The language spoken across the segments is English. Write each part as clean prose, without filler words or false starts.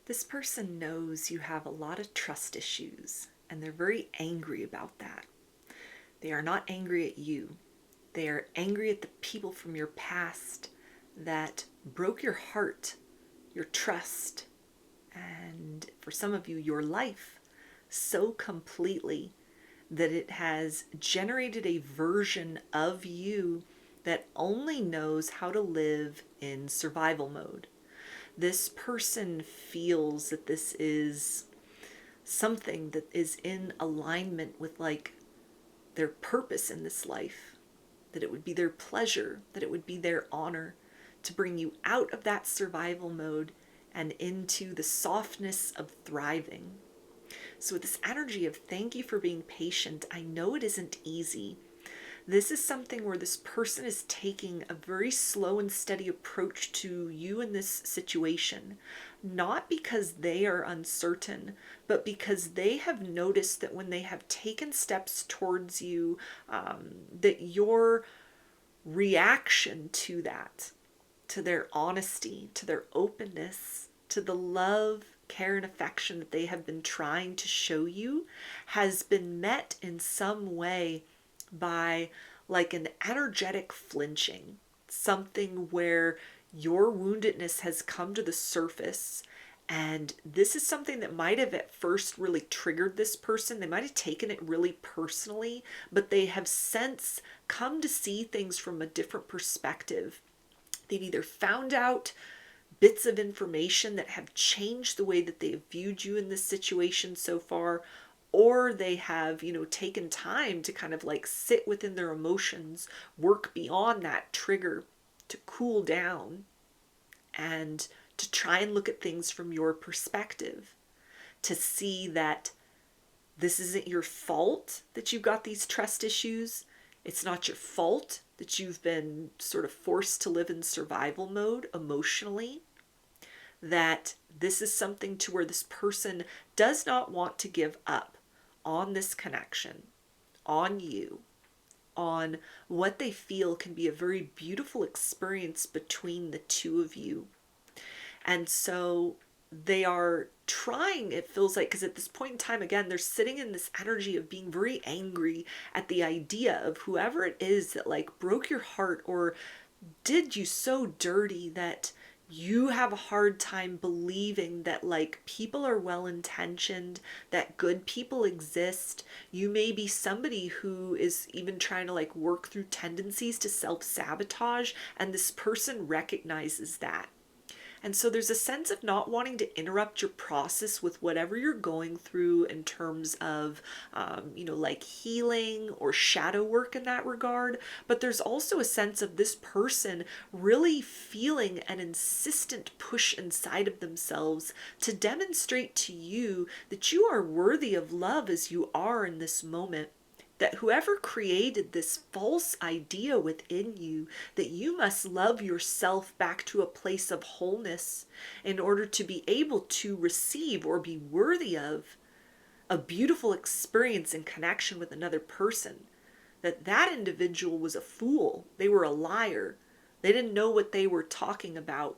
This person knows you have a lot of trust issues, and they're very angry about that. They are not angry at you. They are angry at the people from your past that broke your heart, your trust, and for some of you, your life so completely that it has generated a version of you that only knows how to live in survival mode. This person feels that this is something that is in alignment with like their purpose in this life, that it would be their pleasure, that it would be their honor to bring you out of that survival mode and into the softness of thriving. So, with this energy of thank you for being patient, I know it isn't easy. This is something where this person is taking a very slow and steady approach to you in this situation, not because they are uncertain, but because they have noticed that when they have taken steps towards you, that your reaction to that, to their honesty, to their openness, to the love, care, and affection that they have been trying to show you has been met in some way by like an energetic flinching, something where your woundedness has come to the surface. And this is something that might have at first really triggered this person. They might have taken it really personally, but they have since come to see things from a different perspective. They've either found out bits of information that have changed the way that they have viewed you in this situation so far, or they have, taken time to kind of like sit within their emotions, work beyond that trigger to cool down and to try and look at things from your perspective, to see that this isn't your fault that you've got these trust issues. It's not your fault that you've been sort of forced to live in survival mode emotionally. That this is something to where this person does not want to give up on this connection, on you, on what they feel can be a very beautiful experience between the two of you. And so they are trying, it feels like, because at this point in time, again, they're sitting in this energy of being very angry at the idea of whoever it is that like broke your heart or did you so dirty that you have a hard time believing that like people are well intentioned, that good people exist. You may be somebody who is even trying to like work through tendencies to self-sabotage, and this person recognizes that. And so there's a sense of not wanting to interrupt your process with whatever you're going through in terms of, like healing or shadow work in that regard. But there's also a sense of this person really feeling an insistent push inside of themselves to demonstrate to you that you are worthy of love as you are in this moment. That whoever created this false idea within you that you must love yourself back to a place of wholeness in order to be able to receive or be worthy of a beautiful experience and connection with another person, that individual was a fool. They were a liar. They didn't know what they were talking about.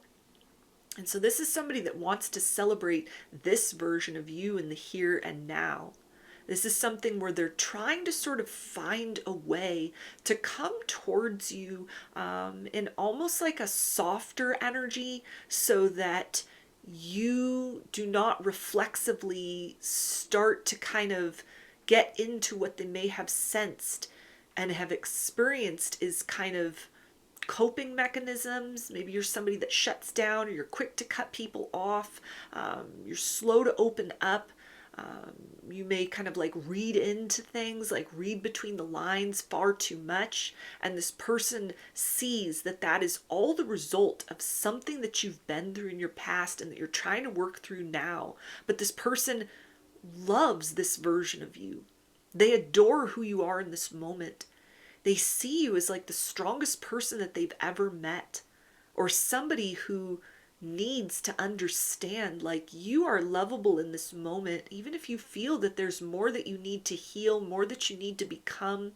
And so this is somebody that wants to celebrate this version of you in the here and now. This is something where they're trying to sort of find a way to come towards you in almost like a softer energy so that you do not reflexively start to kind of get into what they may have sensed and have experienced is kind of coping mechanisms. Maybe you're somebody that shuts down, or you're quick to cut people off, you're slow to open up. You may kind of like read into things, like read between the lines far too much. And this person sees that that is all the result of something that you've been through in your past and that you're trying to work through now. But this person loves this version of you. They adore who you are in this moment. They see you as like the strongest person that they've ever met, or somebody who needs to understand like you are lovable in this moment, even if you feel that there's more that you need to heal, more that you need to become,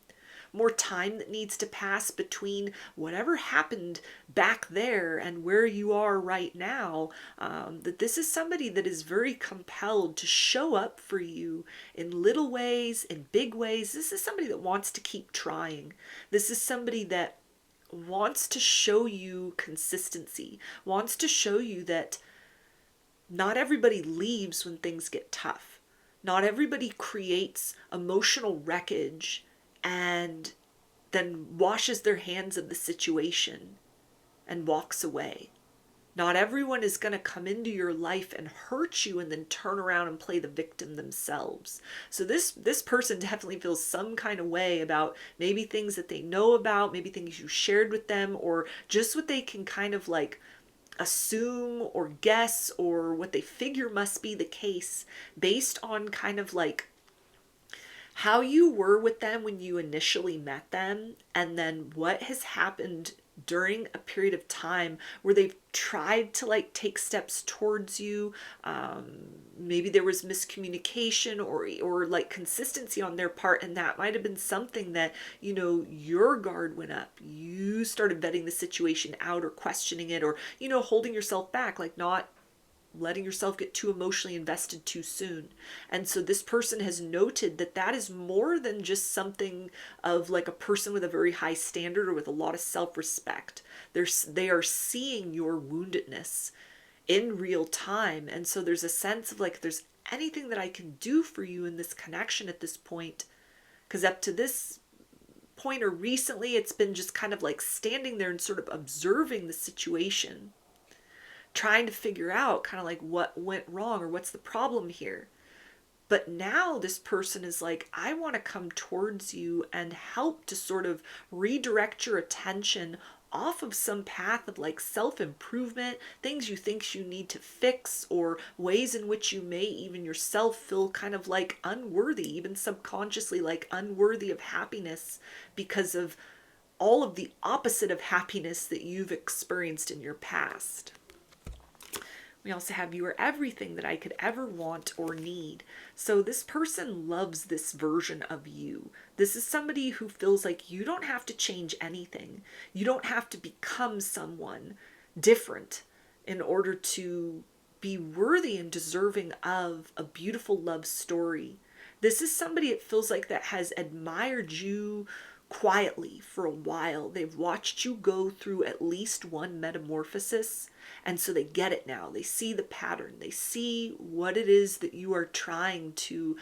more time that needs to pass between whatever happened back there and where you are right now. That this is somebody that is very compelled to show up for you in little ways, in big ways. This is somebody that wants to keep trying. This is somebody that wants to show you consistency, wants to show you that not everybody leaves when things get tough. Not everybody creates emotional wreckage and then washes their hands of the situation and walks away. Not everyone is going to come into your life and hurt you and then turn around and play the victim themselves. So this person definitely feels some kind of way about maybe things that they know about, maybe things you shared with them, or just what they can kind of like assume or guess, or what they figure must be the case based on kind of like how you were with them when you initially met them, and then what has happened during a period of time where they've tried to like take steps towards you. Maybe there was miscommunication or like consistency on their part, and that might have been something that, you know, your guard went up. You started vetting the situation out or questioning it, or, you know, holding yourself back, like not letting yourself get too emotionally invested too soon. And so this person has noted that that is more than just something of like a person with a very high standard or with a lot of self-respect. They are seeing your woundedness in real time. And so there's a sense of like, if there's anything that I can do for you in this connection at this point, because up to this point or recently, it's been just kind of like standing there and sort of observing the situation, trying to figure out kind of like what went wrong or what's the problem here. But now this person is like, I want to come towards you and help to sort of redirect your attention off of some path of like self-improvement, things you think you need to fix, or ways in which you may even yourself feel kind of like unworthy, even subconsciously like unworthy of happiness because of all of the opposite of happiness that you've experienced in your past. We also have, you are everything that I could ever want or need. So this person loves this version of you. This is somebody who feels like you don't have to change anything. You don't have to become someone different in order to be worthy and deserving of a beautiful love story. This is somebody, it feels like, that has admired you quietly for a while. They've watched you go through at least one metamorphosis, and so they get it now. They see the pattern. They see what it is that you are trying to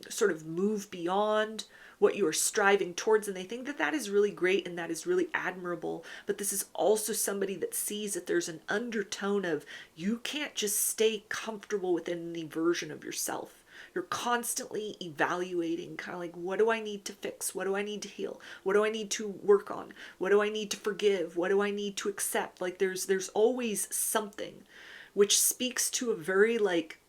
sort of move beyond, what you are striving towards, and they think that that is really great and that is really admirable. But this is also somebody that sees that there's an undertone of, you can't just stay comfortable within any version of yourself. You're constantly evaluating, kind of like, what do I need to fix? What do I need to heal? What do I need to work on? What do I need to forgive? What do I need to accept? Like there's always something, which speaks to a very like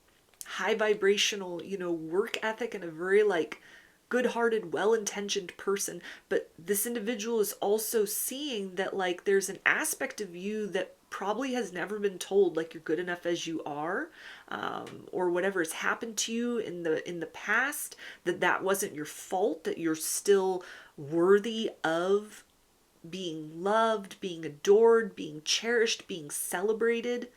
high vibrational, you know, work ethic, and a very like good-hearted, well-intentioned person. But this individual is also seeing that like there's an aspect of you that probably has never been told, like you're good enough as you are, or whatever has happened to you in the past, that wasn't your fault, that you're still worthy of being loved, being adored, being cherished, being celebrated.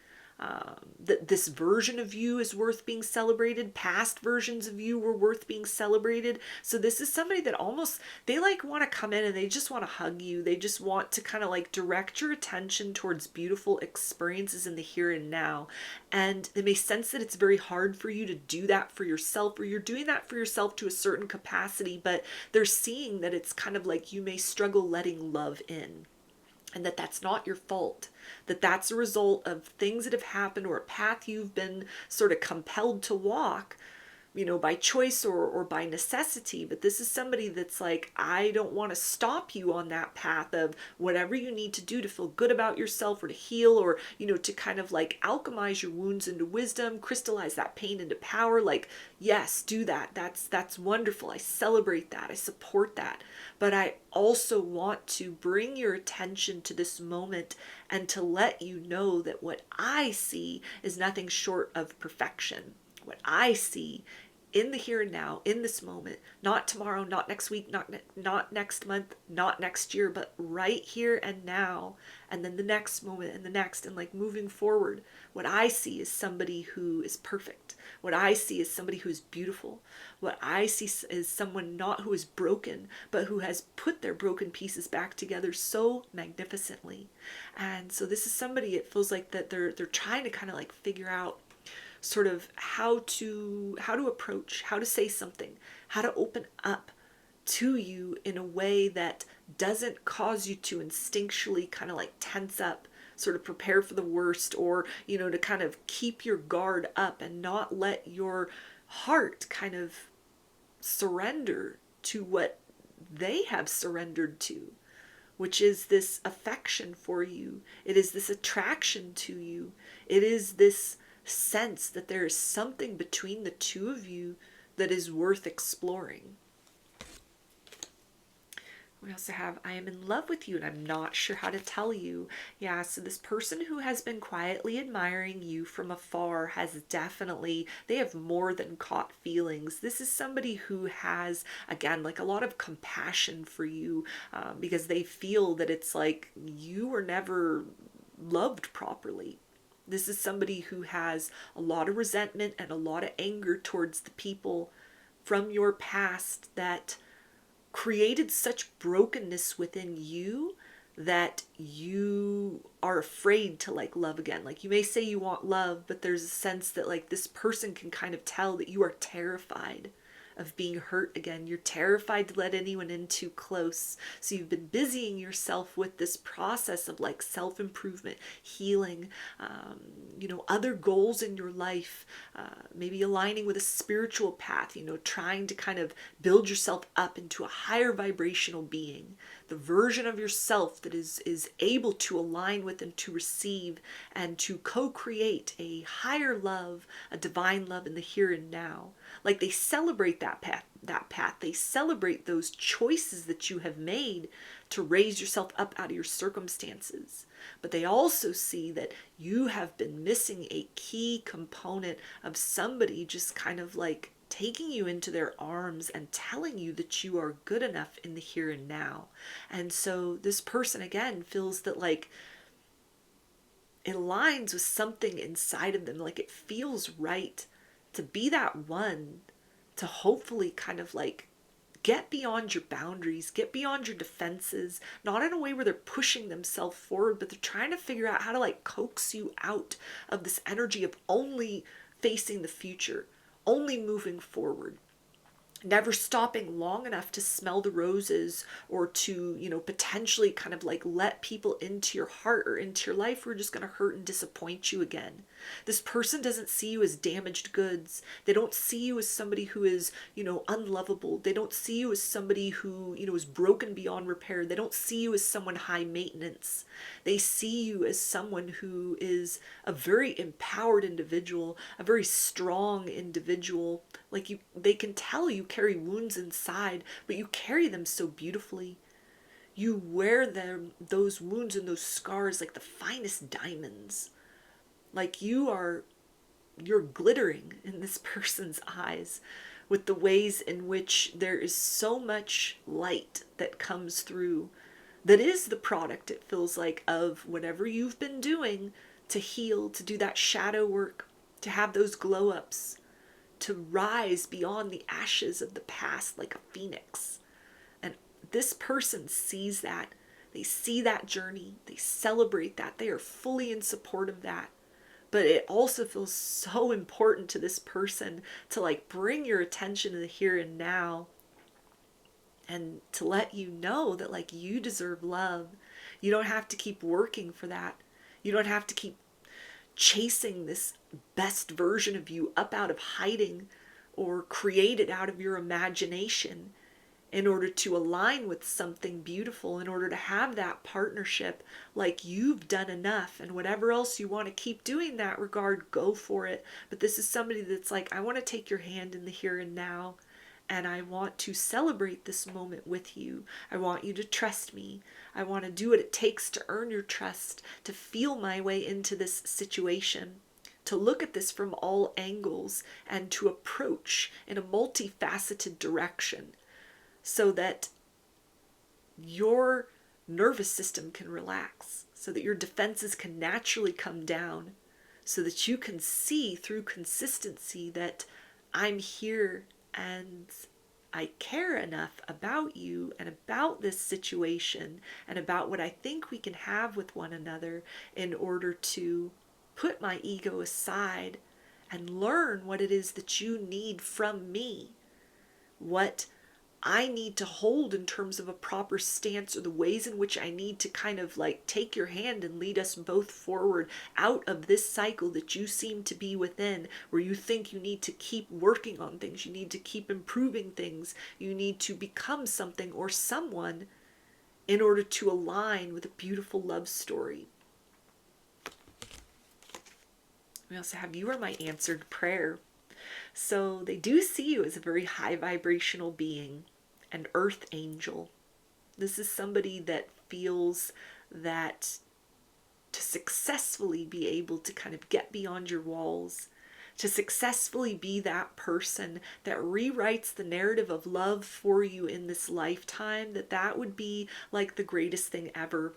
That this version of you is worth being celebrated. Past versions of you were worth being celebrated. So this is somebody that almost, they like want to come in and they just want to hug you. They just want to kind of like direct your attention towards beautiful experiences in the here and now. And they may sense that it's very hard for you to do that for yourself, or you're doing that for yourself to a certain capacity, but they're seeing that it's kind of like you may struggle letting love in. And that that's not your fault, that that's a result of things that have happened, or a path you've been sort of compelled to walk, you know, by choice or by necessity. But this is somebody that's like, I don't want to stop you on that path of whatever you need to do to feel good about yourself, or to heal, or, you know, to kind of like alchemize your wounds into wisdom, crystallize that pain into power. Like, yes, do that. That's wonderful. I celebrate that. I support that. But I also want to bring your attention to this moment and to let you know that what I see is nothing short of perfection. What I see in the here and now, in this moment, not tomorrow, not next week, not next month, not next year, but right here and now, and then the next moment and the next, and like moving forward. What I see is somebody who is perfect. What I see is somebody who is beautiful. What I see is someone not who is broken, but who has put their broken pieces back together so magnificently. And so this is somebody, it feels like that they're trying to kind of like figure out sort of how to approach, how to say something, how to open up to you in a way that doesn't cause you to instinctually kind of like tense up, sort of prepare for the worst, or to kind of keep your guard up and not let your heart kind of surrender to what they have surrendered to, which is this affection for you. It is this attraction to you. It is this sense that there is something between the two of you that is worth exploring. We also have, I am in love with you and I'm not sure how to tell you. Yeah, so this person who has been quietly admiring you from afar has definitely, they have more than caught feelings. This is somebody who has, again, like a lot of compassion for you, because they feel that it's like you were never loved properly. This is somebody who has a lot of resentment and a lot of anger towards the people from your past that created such brokenness within you that you are afraid to like love again. Like you may say you want love, but there's a sense that like this person can kind of tell that you are terrified of being hurt again. You're terrified to let anyone in too close. So you've been busying yourself with this process of like self-improvement, healing, other goals in your life, maybe aligning with a spiritual path, trying to kind of build yourself up into a higher vibrational being, the version of yourself that is able to align with and to receive and to co-create a higher love, a divine love in the here and now. Like they celebrate that path. They celebrate those choices that you have made to raise yourself up out of your circumstances. But they also see that you have been missing a key component of somebody just kind of like taking you into their arms and telling you that you are good enough in the here and now. And so this person again feels that like it aligns with something inside of them, like it feels right to be that one to hopefully kind of like get beyond your boundaries, get beyond your defenses, not in a way where they're pushing themselves forward, but they're trying to figure out how to like coax you out of this energy of only facing the future, only moving forward, never stopping long enough to smell the roses or to, potentially kind of like let people into your heart or into your life who are just going to hurt and disappoint you again. This person doesn't see you as damaged goods. They don't see you as somebody who is, unlovable. They don't see you as somebody who, is broken beyond repair. They don't see you as someone high maintenance. They see you as someone who is a very empowered individual, a very strong individual. Like they can tell you carry wounds inside, but you carry them so beautifully. You wear those wounds and those scars like the finest diamonds. Like you're glittering in this person's eyes with the ways in which there is so much light that comes through that is the product, it feels like, of whatever you've been doing to heal, to do that shadow work, to have those glow ups, to rise beyond the ashes of the past like a phoenix. And this person sees that. They see that journey. They celebrate that. They are fully in support of that. But it also feels so important to this person to like bring your attention to the here and now and to let you know that like you deserve love. You don't have to keep working for that. You don't have to keep chasing this best version of you up out of hiding or create it out of your imagination in order to align with something beautiful, in order to have that partnership. Like you've done enough, and whatever else you want to keep doing in that regard, go for it. But this is somebody that's like, I want to take your hand in the here and now, and I want to celebrate this moment with you. I want you to trust me. I want to do what it takes to earn your trust, to feel my way into this situation. to look at this from all angles and to approach in a multifaceted direction so that your nervous system can relax, so that your defenses can naturally come down, so that you can see through consistency that I'm here and I care enough about you and about this situation and about what I think we can have with one another in order to put my ego aside and learn what it is that you need from me, what I need to hold in terms of a proper stance, or the ways in which I need to kind of like take your hand and lead us both forward out of this cycle that you seem to be within, where you think you need to keep working on things, you need to keep improving things, you need to become something or someone in order to align with a beautiful love story. We also have "You are my answered prayer." So they do see you as a very high vibrational being, an earth angel. This is somebody that feels that to successfully be able to kind of get beyond your walls, to successfully be that person that rewrites the narrative of love for you in this lifetime, that would be like the greatest thing ever.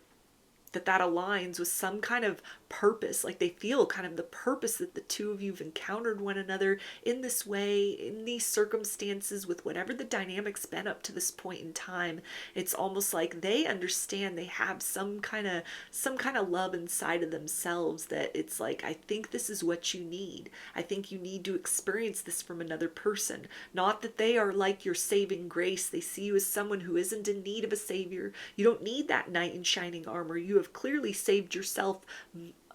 That aligns with some kind of purpose, like they feel kind of the purpose that the two of you have encountered one another in this way, in these circumstances, with whatever the dynamic's been up to this point in time. It's almost like they understand they have some kind of love inside of themselves, that it's like, I think this is what you need. I think you need to experience this from another person. Not that they are like your saving grace. They see you as someone who isn't in need of a savior. You don't need that knight in shining armor. You have clearly saved yourself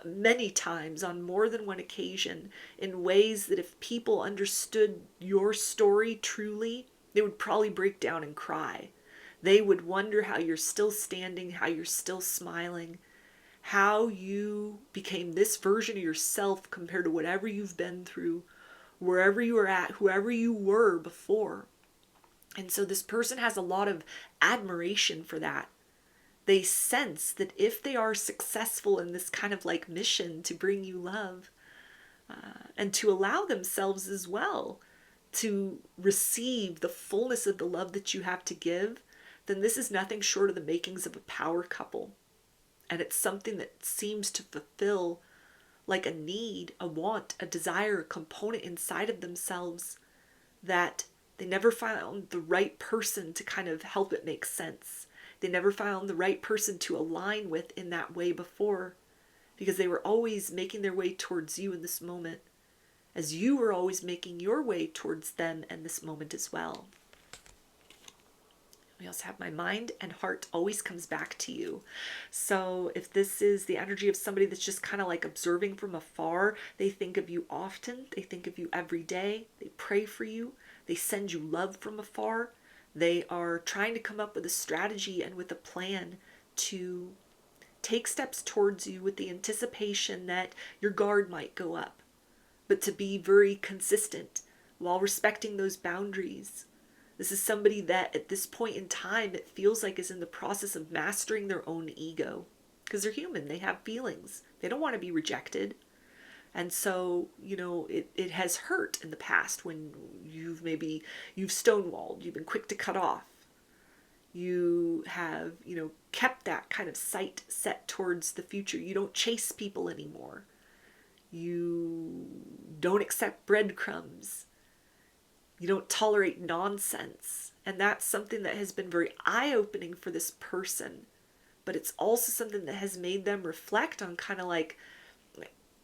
many times on more than one occasion in ways that if people understood your story truly, they would probably break down and cry. They would wonder how you're still standing, how you're still smiling, how you became this version of yourself compared to whatever you've been through, wherever you were at, whoever you were before. And so this person has a lot of admiration for that. They sense that if they are successful in this kind of like mission to bring you love, and to allow themselves as well to receive the fullness of the love that you have to give, then this is nothing short of the makings of a power couple. And it's something that seems to fulfill like a need, a want, a desire, a component inside of themselves that they never found the right person to kind of help it make sense. They never found the right person to align with in that way before, because they were always making their way towards you in this moment, as you were always making your way towards them in this moment as well. We also have "My mind and heart always comes back to you." So if this is the energy of somebody that's just kind of like observing from afar, they think of you often, they think of you every day, they pray for you, they send you love from afar. They are trying to come up with a strategy and with a plan to take steps towards you with the anticipation that your guard might go up, but to be very consistent while respecting those boundaries. This is somebody that at this point in time, it feels like is in the process of mastering their own ego, because they're human. They have feelings. They don't want to be rejected. And so, it has hurt in the past when you've stonewalled, you've been quick to cut off. You have, kept that kind of sight set towards the future. You don't chase people anymore. You don't accept breadcrumbs. You don't tolerate nonsense. And that's something that has been very eye-opening for this person. But it's also something that has made them reflect on kind of like,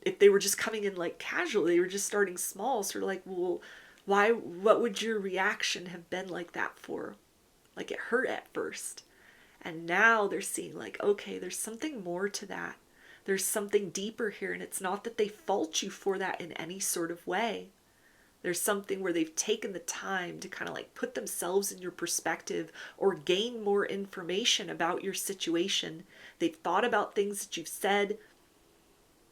if they were just coming in like casually, they were just starting small, sort of like, well, what would your reaction have been like that for? Like it hurt at first. And now they're seeing like, okay, there's something more to that. There's something deeper here. And it's not that they fault you for that in any sort of way. There's something where they've taken the time to kind of like put themselves in your perspective or gain more information about your situation. They've thought about things that you've said.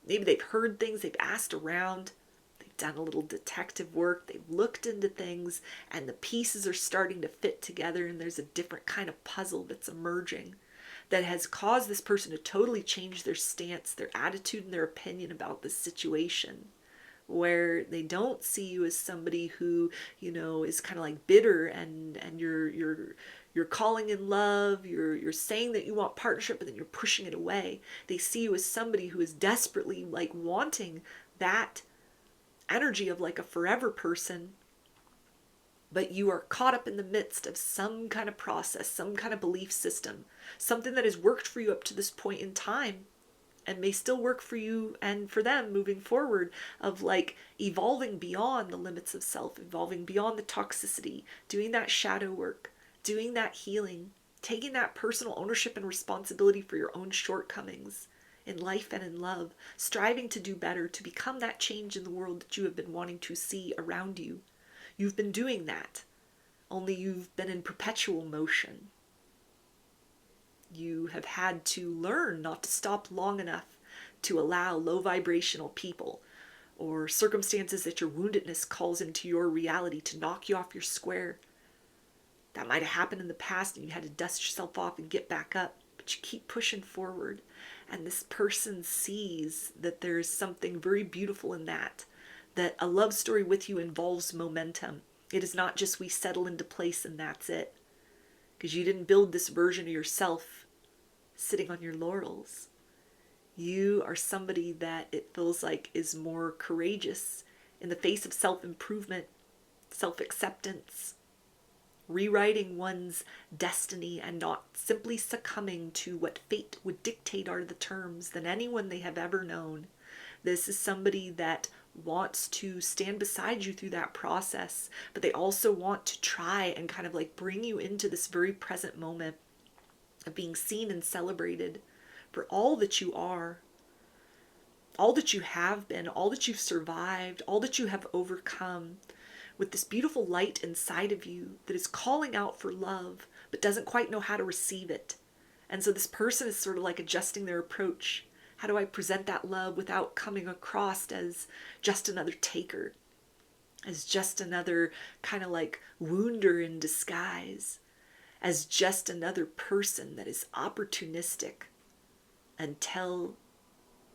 Maybe they've heard things, they've asked around, they've done a little detective work, they've looked into things, and the pieces are starting to fit together, and there's a different kind of puzzle that's emerging that has caused this person to totally change their stance, their attitude, and their opinion about this situation. where they don't see you as somebody who, is kind of like bitter, and you're calling in love, you're saying that you want partnership, but then you're pushing it away. They see you as somebody who is desperately like wanting that energy of like a forever person, but you are caught up in the midst of some kind of process, some kind of belief system, something that has worked for you up to this point in time and may still work for you and for them moving forward, of like evolving beyond the limits of self, evolving beyond the toxicity, doing that shadow work, doing that healing, taking that personal ownership and responsibility for your own shortcomings in life and in love, striving to do better, to become that change in the world that you have been wanting to see around you. You've been doing that, only you've been in perpetual motion. You have had to learn not to stop long enough to allow low vibrational people or circumstances that your woundedness calls into your reality to knock you off your square. That might have happened in the past and you had to dust yourself off and get back up, but you keep pushing forward. And this person sees that there's something very beautiful in that a love story with you involves momentum. It is not just we settle into place and that's it. Because you didn't build this version of yourself sitting on your laurels. You are somebody that it feels like is more courageous in the face of self-improvement, self-acceptance, rewriting one's destiny and not simply succumbing to what fate would dictate are the terms than anyone they have ever known. This is somebody that wants to stand beside you through that process, but they also want to try and kind of like bring you into this very present moment of being seen and celebrated for all that you are, all that you have been, all that you've survived, all that you have overcome, with this beautiful light inside of you that is calling out for love, but doesn't quite know how to receive it. And so this person is sort of like adjusting their approach. How do I present that love without coming across as just another taker, as just another kind of like wounder in disguise, as just another person that is opportunistic until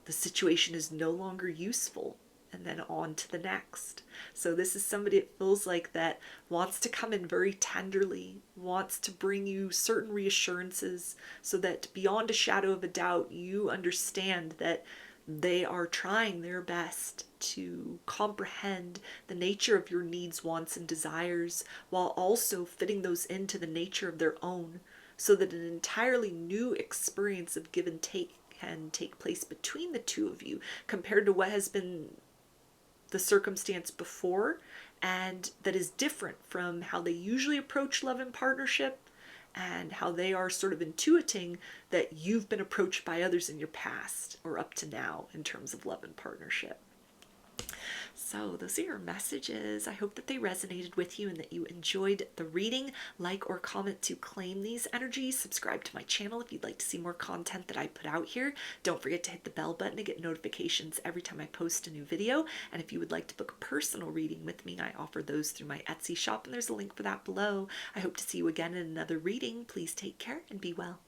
the situation is no longer useful, and then on to the next. So this is somebody, it feels like, that wants to come in very tenderly, wants to bring you certain reassurances so that beyond a shadow of a doubt, you understand that they are trying their best to comprehend the nature of your needs, wants, and desires, while also fitting those into the nature of their own, so that an entirely new experience of give and take can take place between the two of you, compared to what has been the circumstance before, and that is different from how they usually approach love and partnership, and how they are sort of intuiting that you've been approached by others in your past or up to now in terms of love and partnership. So those are your messages. I hope that they resonated with you and that you enjoyed the reading. Like or comment to claim these energies. Subscribe to my channel if you'd like to see more content that I put out here. Don't forget to hit the bell button to get notifications every time I post a new video. And if you would like to book a personal reading with me, I offer those through my Etsy shop, and there's a link for that below. I hope to see you again in another reading. Please take care and be well.